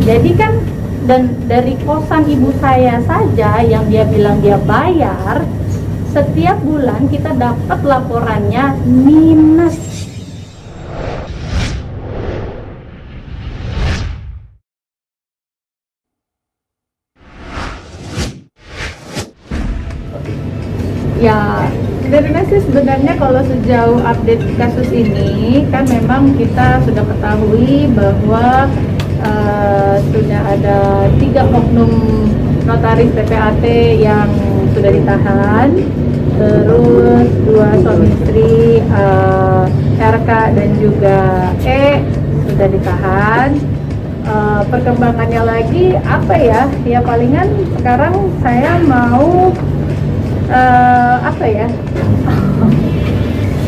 Jadi kan dan dari kosan ibu saya saja yang dia bilang dia bayar, setiap bulan kita dapat laporannya minus. Ya, sebenarnya sih sebenarnya kalau sejauh update kasus ini kan memang kita sudah ketahui bahwa sudah ada 3 oknum notaris PPAT yang sudah ditahan, terus 2 suami istri RK dan juga E sudah ditahan. Perkembangannya lagi apa ya? Ya palingan sekarang saya mau apa ya?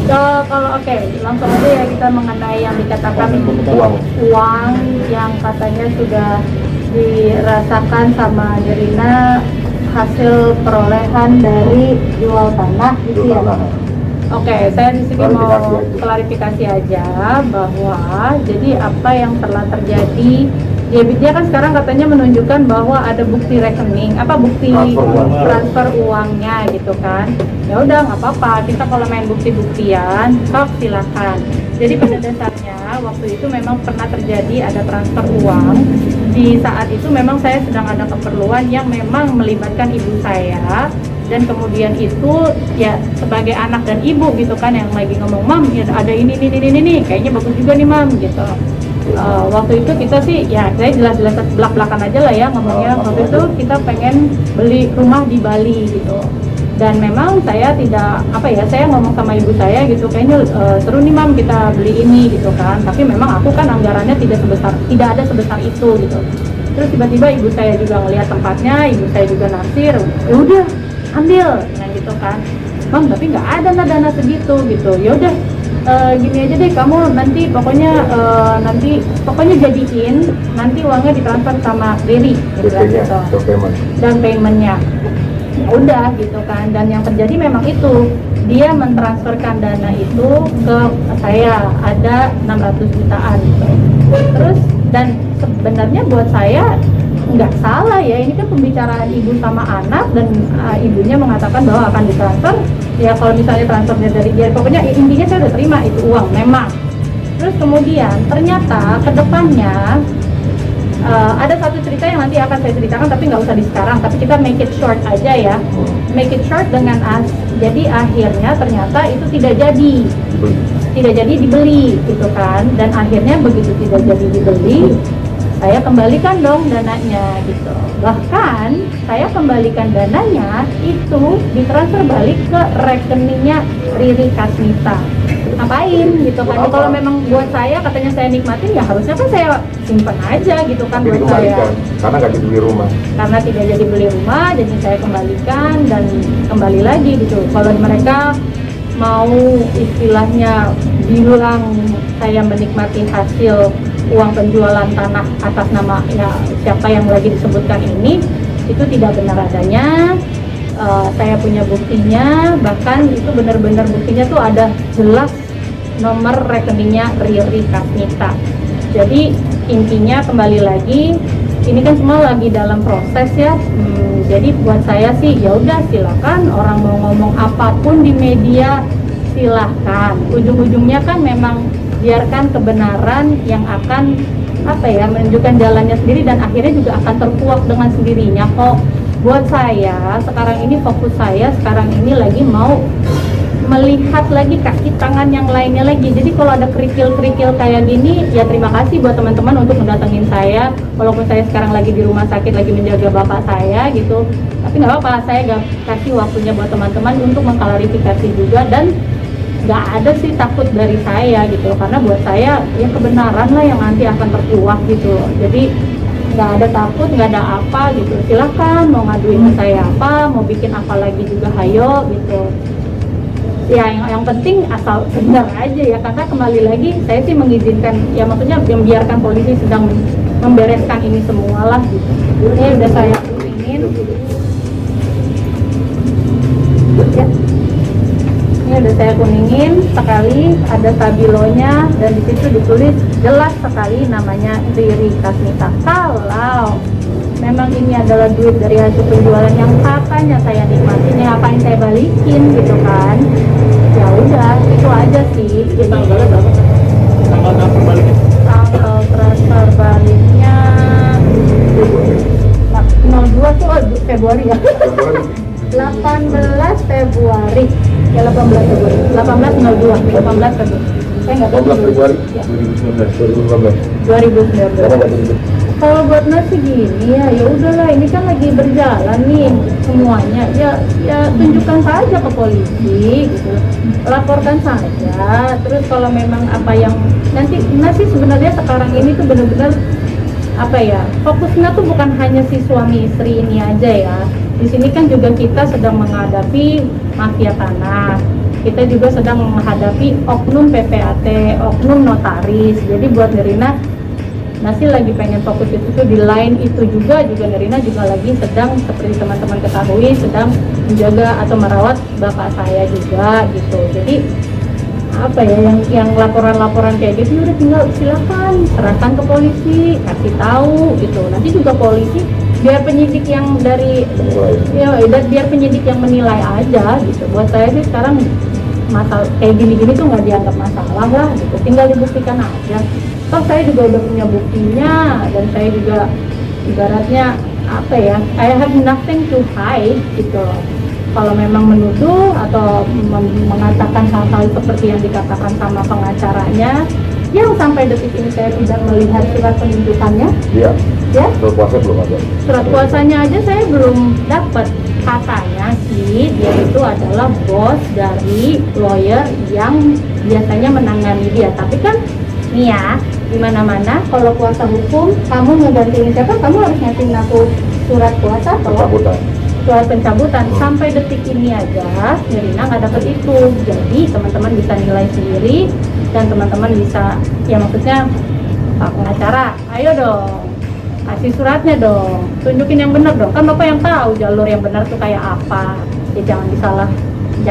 Kalau oke, langsung aja ya kita mengenai yang dikatakan uang yang katanya sudah dirasakan sama Nirina hasil perolehan dari jual tanah gitu ya. Oke, saya di sini mau klarifikasi aja bahwa jadi apa yang telah terjadi, dia kan sekarang katanya menunjukkan bahwa ada bukti rekening, bukti transfer uangnya gitu kan. Ya udah nggak apa-apa, kita kalau main bukti-buktian, sok silakan. Jadi pada dasarnya waktu itu memang pernah terjadi ada transfer uang. Di saat itu memang saya sedang ada keperluan yang memang melibatkan ibu saya. Dan kemudian itu ya sebagai anak dan ibu gitu kan yang lagi ngomong, mam ya ada ini kayaknya bagus juga nih mam gitu. Waktu itu kita sih ya saya jelas-jelas belak-belakan aja lah ya ngomongnya. Waktu itu kita pengen beli rumah di Bali gitu. Dan memang saya tidak saya ngomong sama ibu saya gitu, kayaknya seru nih mam kita beli ini gitu kan. Tapi memang aku kan anggarannya tidak ada sebesar itu gitu. Terus tiba-tiba ibu saya juga ngelihat tempatnya, ibu saya juga naksir, ya udah ambil, nah gitu kan, mam tapi nggak ada dana segitu gitu. Ya udah gini aja deh, kamu nanti pokoknya jadiin, nanti uangnya ditransfer sama Riri gitu kan, gitu. Dan paymentnya udah gitu kan. Dan yang terjadi memang itu dia mentransferkan dana itu ke saya, ada 600 jutaan gitu. Terus dan sebenarnya buat saya nggak salah ya, ini kan pembicaraan ibu sama anak dan ibunya mengatakan bahwa akan ditransfer. Ya kalau misalnya transfernya dari dia, pokoknya intinya saya udah terima itu uang memang. Terus kemudian ternyata kedepannya ada satu cerita yang nanti akan saya ceritakan, tapi nggak usah di sekarang, tapi kita make it short aja ya. Make it short dengan jadi akhirnya ternyata itu tidak jadi dibeli gitu kan. Dan akhirnya begitu tidak jadi dibeli, saya kembalikan dong dananya gitu. Bahkan saya kembalikan dananya itu ditransfer balik ke rekeningnya Riri Kasmita. Ngapain gitu kan? Kalau memang buat saya katanya saya nikmatin, ya harusnya kan saya simpan aja gitu kan. Buat saya karena nggak dibeli rumah, karena tidak jadi beli rumah, jadi saya kembalikan dan kembali lagi gitu. Kalau mereka mau istilahnya bilang saya menikmati hasil uang penjualan tanah atas nama ya siapa yang lagi disebutkan ini, itu tidak benar adanya. Saya punya buktinya, bahkan itu benar-benar buktinya tuh ada jelas nomor rekeningnya Riri Kasmita. Jadi intinya kembali lagi, ini kan semua lagi dalam proses ya. Jadi buat saya sih ya udah silakan, orang mau ngomong apapun di media silahkan. Ujung-ujungnya kan memang biarkan kebenaran yang akan menunjukkan jalannya sendiri, dan akhirnya juga akan terkuak dengan sendirinya kok. Buat saya sekarang ini, fokus saya sekarang ini lagi mau melihat lagi kaki tangan yang lainnya lagi. Jadi kalau ada kerikil-kerikil kayak gini, ya terima kasih buat teman-teman untuk mendatangin saya. Walaupun saya sekarang lagi di rumah sakit lagi menjaga bapak saya gitu, tapi nggak apa-apa, saya kasih waktunya buat teman-teman untuk mengklarifikasi juga. Dan nggak ada sih takut dari saya gitu, karena buat saya ya kebenaran lah yang nanti akan terkuak gitu. Jadi nggak ada takut, nggak ada apa gitu. Silahkan mau ngaduin ke saya apa, mau bikin apa lagi juga hayo gitu. Ya yang penting asal benar aja ya, karena kembali lagi saya sih mengizinkan, ya maksudnya membiarkan polisi sedang membereskan ini semua lah gitu. Ini udah saya ingin ya. Ini udah saya kuningin sekali, ada stabilonya dan di situ ditulis jelas sekali namanya Riri Kasmita. Kalau memang ini adalah duit dari hasil penjualan yang katanya saya nikmatin, ya ngapain saya balikin gitu kan? Ya udah, itu aja sih. Jadi Tanggalnya berapa? Tanggal transfer baliknya? tanggal transfer baliknya 02 tuh, Februari ya. 18 Februari ya, 18 Februari 1802 18 Februari saya nggak tahu 18 Februari ya. 2019. 2019. Kalau buat nasi gini ya udahlah, ini kan lagi berjalan nih semuanya, ya tunjukkan saja ke polisi gitu, laporkan saja. Terus kalau memang apa yang nanti nasi sebenarnya sekarang ini tuh benar-benar apa ya, fokusnya tuh bukan hanya si suami istri ini aja ya. Di sini kan juga kita sedang menghadapi mafia tanah, kita juga sedang menghadapi oknum PPAT, oknum notaris. Jadi buat Nirina, Nasi lagi pengen fokus itu tuh di lain itu juga Nirina juga lagi sedang, seperti teman-teman ketahui, sedang menjaga atau merawat bapak saya juga gitu. Jadi apa ya, yang laporan-laporan kayak gitu udah tinggal silakan serahkan ke polisi, kasih tahu gitu. Nanti juga polisi biar penyidik yang dari ya biar penyidik yang menilai aja gitu. Buat saya sih sekarang masalah kayak gini-gini tuh nggak dianggap masalah lah gitu, tinggal dibuktikan aja. Toh saya juga udah punya buktinya, dan saya juga ibaratnya apa ya, I have nothing to hide gitu loh. Kalau memang menuduh atau mengatakan hal-hal seperti yang dikatakan sama pengacaranya, yang sampai detik ini saya tidak melihat surat penunjukannya. Iya. Ya. Surat kuasa belum ada. Surat kuasanya aja saya belum dapat. Katanya sih dia itu adalah bos dari lawyer yang biasanya menangani dia. Tapi kan nih ya, di mana-mana kalau kuasa hukum kamu ngegantiin siapa, kamu harus ngasih aku surat kuasa atau Pencabutan. surat pencabutan. Sampai detik ini aja Nirina nggak dapat itu. Jadi teman-teman bisa nilai sendiri, dan teman-teman bisa, ya maksudnya Pak pengacara, ayo dong kasih suratnya dong, tunjukin yang benar dong, kan bapak yang tahu jalur yang benar tuh kayak apa. Ya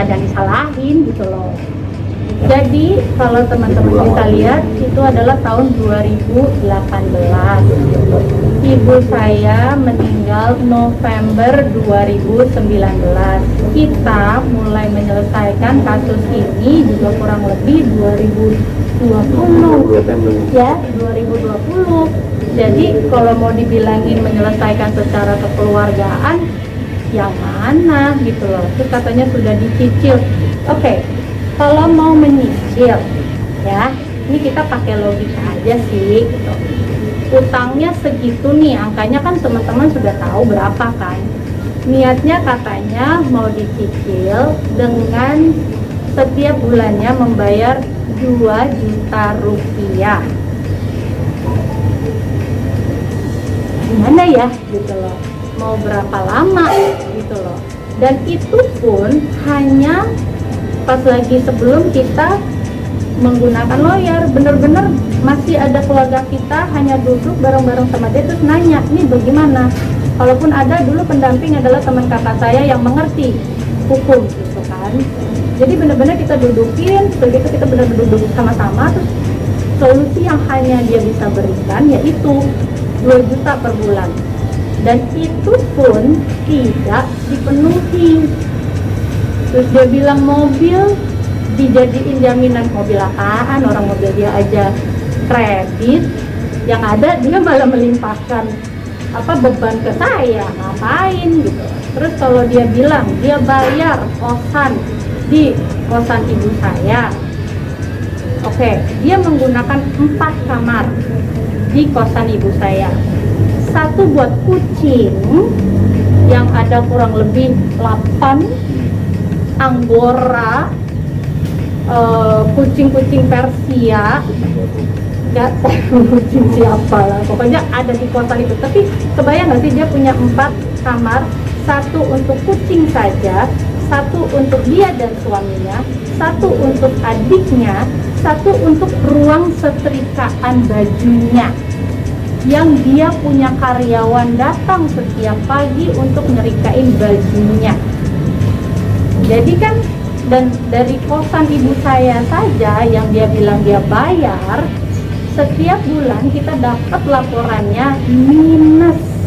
jangan disalahin gitu loh. Jadi kalau teman-teman bisa lihat, itu adalah tahun 2018. Ibu saya meninggal November 2019. Kita mulai menyelesaikan kasus ini juga kurang lebih 2020 ya, 2020. Jadi kalau mau dibilangin menyelesaikan secara kekeluargaan, yang mana gitu loh. Terus katanya sudah dicicil. Oke. Kalau mau menyicil, ya, ini kita pakai logika aja sih, gitu. Utangnya segitu nih, angkanya kan teman-teman sudah tahu berapa kan. Niatnya katanya mau dicicil dengan setiap bulannya membayar 2 juta rupiah. Gimana ya, gitu loh. Mau berapa lama, gitu loh. Dan itu pun hanya pas lagi sebelum kita menggunakan lawyer, bener-bener masih ada keluarga kita hanya duduk bareng-bareng sama dia terus nanya, ini bagaimana? Kalaupun ada dulu pendamping adalah teman kakak saya yang mengerti hukum gitu kan. Jadi bener-bener kita dudukin, begitu kita bener-bener duduk sama-sama, terus solusi yang hanya dia bisa berikan yaitu 2 juta per bulan, dan itu pun tidak dipenuhi. Terus dia bilang mobil dijadiin jaminan. Mobil apaan, orang mobil dia aja kredit, yang ada dia malah melimpahkan beban ke saya, ngapain gitu. Terus kalau dia bilang dia bayar kosan di kosan ibu saya, oke, dia menggunakan 4 kamar di kosan ibu saya, 1 buat kucing yang ada kurang lebih 8 Anggora, kucing-kucing Persia, nggak tahu kucing siapa lah, pokoknya ada di kosan itu. Tapi kebayang nggak sih, dia punya 4 kamar, 1 untuk kucing saja, 1 untuk dia dan suaminya, 1 untuk adiknya, 1 untuk ruang setrikaan bajunya, yang dia punya karyawan datang setiap pagi untuk nyerikain bajunya. Jadi kan, dan dari kosan ibu saya saja yang dia bilang dia bayar setiap bulan kita dapat laporannya minus